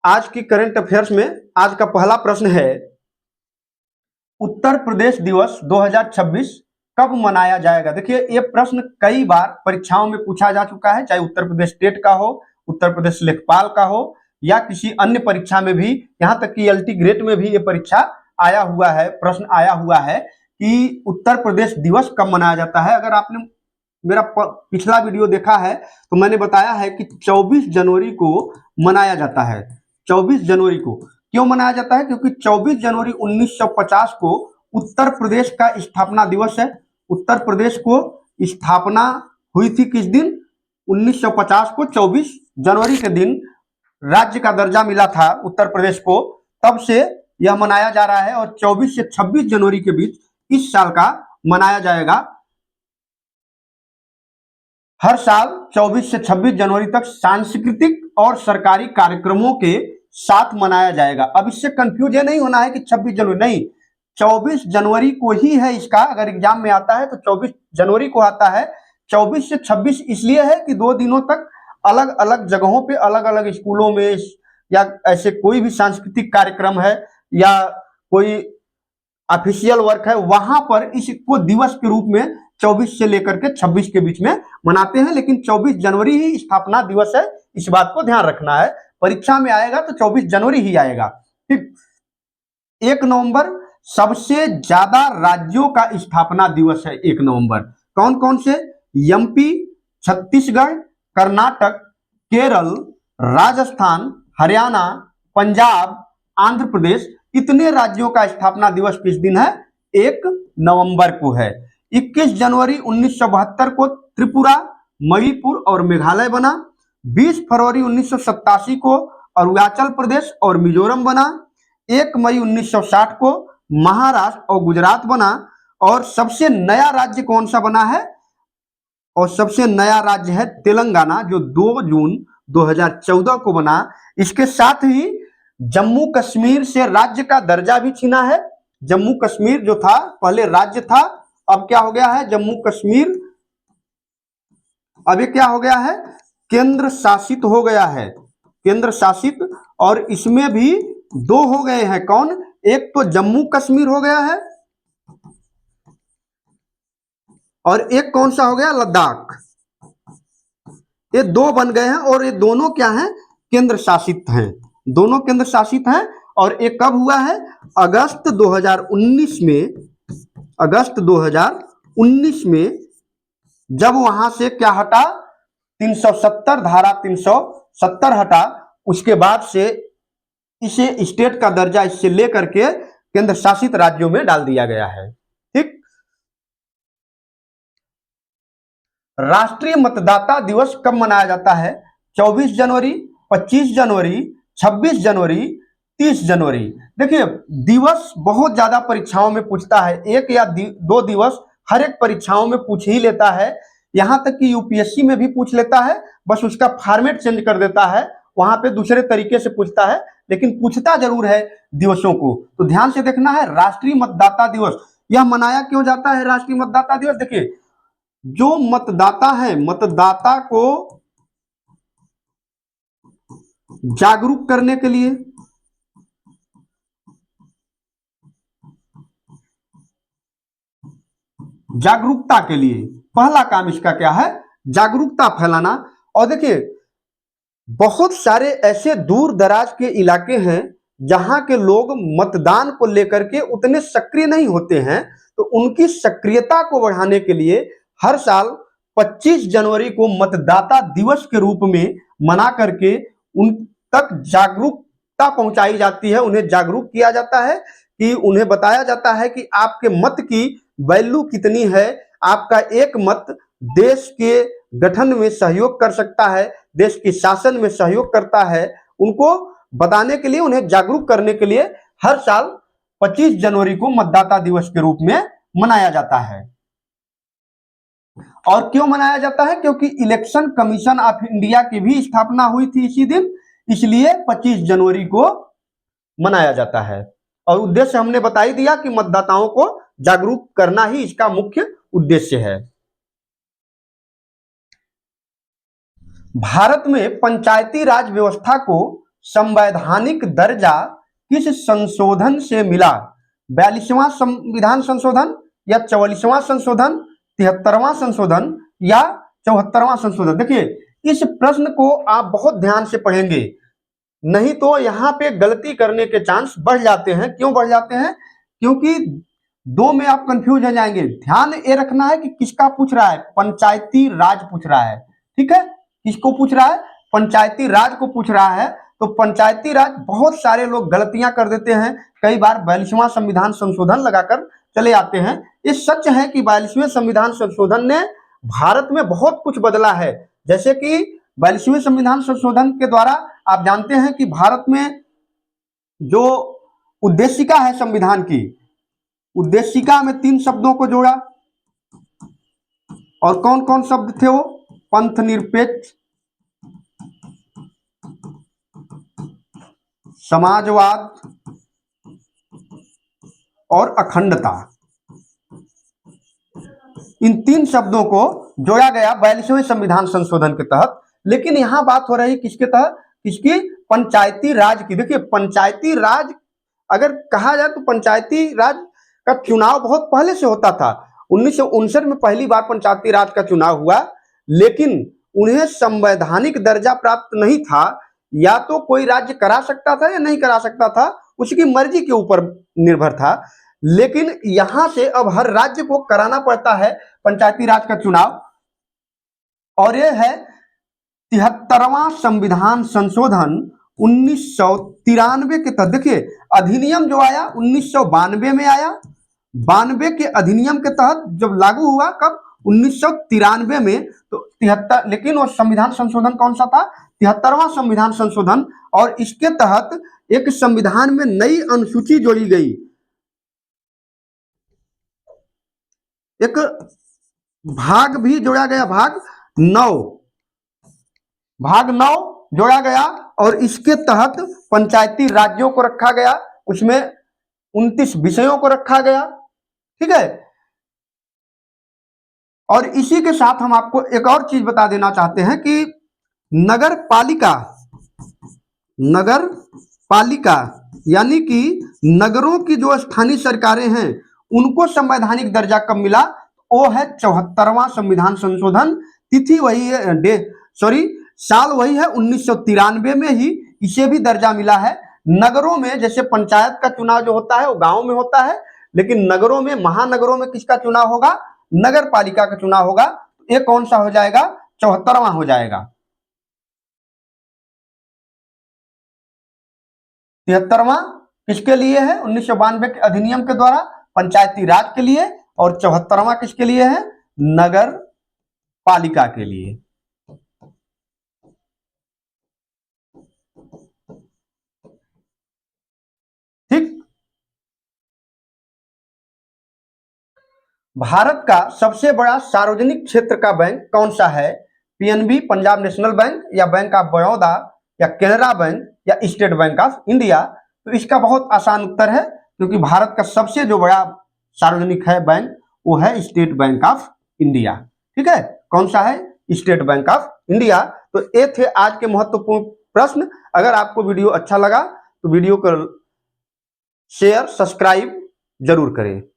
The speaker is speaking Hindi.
आज की करंट अफेयर्स में आज का पहला प्रश्न है, उत्तर प्रदेश दिवस 2026 कब मनाया जाएगा। देखिए, ये प्रश्न कई बार परीक्षाओं में पूछा जा चुका है, चाहे उत्तर प्रदेश स्टेट का हो, उत्तर प्रदेश लेखपाल का हो या किसी अन्य परीक्षा में भी, यहाँ तक कि एलटी ग्रेड में भी ये परीक्षा आया हुआ है, प्रश्न आया हुआ है कि उत्तर प्रदेश दिवस कब मनाया जाता है। अगर आपने मेरा पिछला वीडियो देखा है तो मैंने बताया है कि 24 जनवरी को मनाया जाता है। 24 जनवरी को क्यों मनाया जाता है? क्योंकि 24 जनवरी 1950 को उत्तर प्रदेश का स्थापना दिवस है। उत्तर प्रदेश को स्थापना हुई थी किस दिन? 1950 को 24 जनवरी के दिन राज्य का दर्जा मिला था उत्तर प्रदेश को, तब से यह मनाया जा रहा है और 24 से 26 जनवरी के बीच इस साल का मनाया जाएगा। हर साल 24 से 26 जनवरी तक सांस्कृतिक और सरकारी कार्यक्रमों के साथ मनाया जाएगा। अब इससे कंफ्यूज नहीं होना है कि 26 जनवरी नहीं, 24 जनवरी को ही है इसका। अगर एग्जाम में आता है तो 24 जनवरी को आता है। 24 से 26 इसलिए है कि 2 दिनों तक अलग अलग जगहों पे, अलग अलग स्कूलों में या ऐसे कोई भी सांस्कृतिक कार्यक्रम है या कोई ऑफिशियल वर्क है, वहां पर इसको दिवस के रूप में 24 से लेकर के 26 के बीच में मनाते हैं। लेकिन 24 जनवरी ही स्थापना दिवस है, इस बात को ध्यान रखना है। परीक्षा में आएगा तो 24 जनवरी ही आएगा। ठीक। 1 नवंबर सबसे ज्यादा राज्यों का स्थापना दिवस है। 1 नवंबर कौन कौन से? एमपी, छत्तीसगढ़, कर्नाटक, केरल, राजस्थान, हरियाणा, पंजाब, आंध्र प्रदेश, इतने राज्यों का स्थापना दिवस किस दिन है? 1 नवंबर को है। 21 जनवरी 1972 को त्रिपुरा, मणिपुर और मेघालय बना। 20 फरवरी 1987 को अरुणाचल प्रदेश और मिजोरम बना। 1 मई 1960 को महाराष्ट्र और गुजरात बना। और सबसे नया राज्य कौन सा बना है? और सबसे नया राज्य है तेलंगाना, जो 2 जून 2014 को बना। इसके साथ ही जम्मू कश्मीर से राज्य का दर्जा भी छीना है। जम्मू कश्मीर जो था पहले राज्य था, अब क्या हो गया है? जम्मू कश्मीर अभी क्या हो गया है? केंद्र शासित हो गया है, केंद्र शासित। और इसमें भी 2 हो गए हैं। कौन? एक तो जम्मू कश्मीर हो गया है और एक कौन सा हो गया? लद्दाख। ये 2 बन गए हैं और ये दोनों क्या हैं? केंद्र शासित हैं, दोनों केंद्र शासित हैं। और ये कब हुआ है? अगस्त 2019 में, अगस्त 2019 में जब वहां से क्या हटा? 370 धारा 370 हटा, उसके बाद से इसे स्टेट का दर्जा इससे लेकर के केंद्र शासित राज्यों में डाल दिया गया है। ठीक। राष्ट्रीय मतदाता दिवस कब मनाया जाता है? 24 जनवरी, 25 जनवरी, 26 जनवरी, 30 जनवरी। देखिए, दिवस बहुत ज्यादा परीक्षाओं में पूछता है, 1 या 2 दिवस हर एक परीक्षाओं में पूछ ही लेता है। यहां तक कि यूपीएससी में भी पूछ लेता है, बस उसका फॉर्मेट चेंज कर देता है, वहां पे दूसरे तरीके से पूछता है, लेकिन पूछता जरूर है दिवसों को। तो ध्यान से देखना है। राष्ट्रीय मतदाता दिवस यह मनाया क्यों जाता है? राष्ट्रीय मतदाता दिवस, देखिए, जो मतदाता है, मतदाता को जागरूक करने के लिए, जागरूकता के लिए पहला काम इसका क्या है? जागरूकता फैलाना। और देखिए, बहुत सारे ऐसे दूर दराज के इलाके हैं जहां के लोग मतदान को लेकर के उतने सक्रिय नहीं होते हैं, तो उनकी सक्रियता को बढ़ाने के लिए हर साल 25 जनवरी को मतदाता दिवस के रूप में मना करके उन तक जागरूकता पहुंचाई जाती है, उन्हें जागरूक किया जाता है, कि उन्हें बताया जाता है कि आपके मत की वैल्यू कितनी है, आपका एक मत देश के गठन में सहयोग कर सकता है, देश के शासन में सहयोग करता है। उनको बताने के लिए, उन्हें जागरूक करने के लिए हर साल 25 जनवरी को मतदाता दिवस के रूप में मनाया जाता है। और क्यों मनाया जाता है? क्योंकि इलेक्शन कमीशन ऑफ इंडिया की भी स्थापना हुई थी इसी दिन, इसलिए 25 जनवरी को मनाया जाता है। और उद्देश्य हमने बता ही दिया कि मतदाताओं को जागरूक करना ही इसका मुख्य उद्देश्य है। भारत में पंचायती राज व्यवस्था को संवैधानिक दर्जा किस संशोधन से मिला? 42वां संविधान संशोधन या 44वां संशोधन, 73वां संशोधन या 74वां संशोधन? देखिए इस प्रश्न को आप बहुत ध्यान से पढ़ेंगे, नहीं तो यहां पे गलती करने के चांस बढ़ जाते हैं। क्यों बढ़ जाते हैं? क्योंकि दो में आप कंफ्यूज हो जाएंगे। ध्यान ये रखना है कि किसका पूछ रहा है, पंचायती राज पूछ रहा है, ठीक है। किसको पूछ रहा है? पंचायती राज को पूछ रहा है। तो पंचायती राज बहुत सारे लोग गलतियां कर देते हैं, कई बार 42वां संविधान संशोधन लगाकर चले आते हैं। ये सच है कि 42वें संविधान संशोधन ने भारत में बहुत कुछ बदला है। जैसे कि 42वें संविधान संशोधन के द्वारा आप जानते हैं कि भारत में जो उद्देशिका है संविधान की, उद्देशिका में 3 शब्दों को जोड़ा। और कौन कौन शब्द थे वो? पंथ निरपेक्ष, समाजवाद और अखंडता। इन 3 शब्दों को जोड़ा गया 42वें संविधान संशोधन के तहत। लेकिन यहां बात हो रही किसके तहत? किसकी? पंचायती राज की। देखिए पंचायती राज अगर कहा जाए तो पंचायती राज का चुनाव बहुत पहले से होता था। 1959 में पहली बार पंचायती राज का चुनाव हुआ, लेकिन उन्हें संवैधानिक दर्जा प्राप्त नहीं था। या तो कोई राज्य करा सकता था या नहीं करा सकता था, उसकी मर्जी के ऊपर निर्भर था। लेकिन यहां से अब हर राज्य को कराना पड़ता है पंचायती राज का चुनाव। और यह है 73वां संविधान संशोधन 1993 के तहत। देखिए अधिनियम जो आया 1992 में आया, 92 के अधिनियम के तहत जब लागू हुआ, कब? 1993 में। तो 73, लेकिन वो संविधान संशोधन कौन सा था? 73वां संविधान संशोधन। और इसके तहत एक संविधान में नई अनुसूची जोड़ी गई, एक भाग भी जोड़ा गया, भाग 9 जोड़ा गया। और इसके तहत पंचायती राज्यों को रखा गया, उसमें 29 विषयों को रखा गया, ठीक है। और इसी के साथ हम आपको एक और चीज बता देना चाहते हैं कि नगर पालिका यानी कि नगरों की जो स्थानीय सरकारें हैं उनको संवैधानिक दर्जा कब मिला? वो है 74वां संविधान संशोधन। तिथि वही है, साल वही है 1993 में ही इसे भी दर्जा मिला है। नगरों में जैसे पंचायत का चुनाव जो होता है वो गांव में होता है, लेकिन नगरों में, महानगरों में किसका चुनाव होगा? नगर पालिका का चुनाव होगा। ये कौन सा हो जाएगा? 74वां हो जाएगा। 73वां किसके लिए है? 1992 के अधिनियम के द्वारा पंचायती राज के लिए। और 74वां किसके लिए है? नगर पालिका के लिए। ठीक। भारत का सबसे बड़ा सार्वजनिक क्षेत्र का बैंक कौन सा है? पीएनबी, पंजाब नेशनल बैंक, या बैंक ऑफ बड़ौदा, या केनरा बैंक, या स्टेट बैंक ऑफ इंडिया? तो इसका बहुत आसान उत्तर है, क्योंकि भारत का सबसे जो बड़ा सार्वजनिक है बैंक वो है स्टेट बैंक ऑफ इंडिया। ठीक है, कौन सा है? State bank of India. तो ये थे आज के महत्वपूर्ण प्रश्न। अगर आपको वीडियो अच्छा लगा तो वीडियो को शेयर, सब्सक्राइब जरूर करें।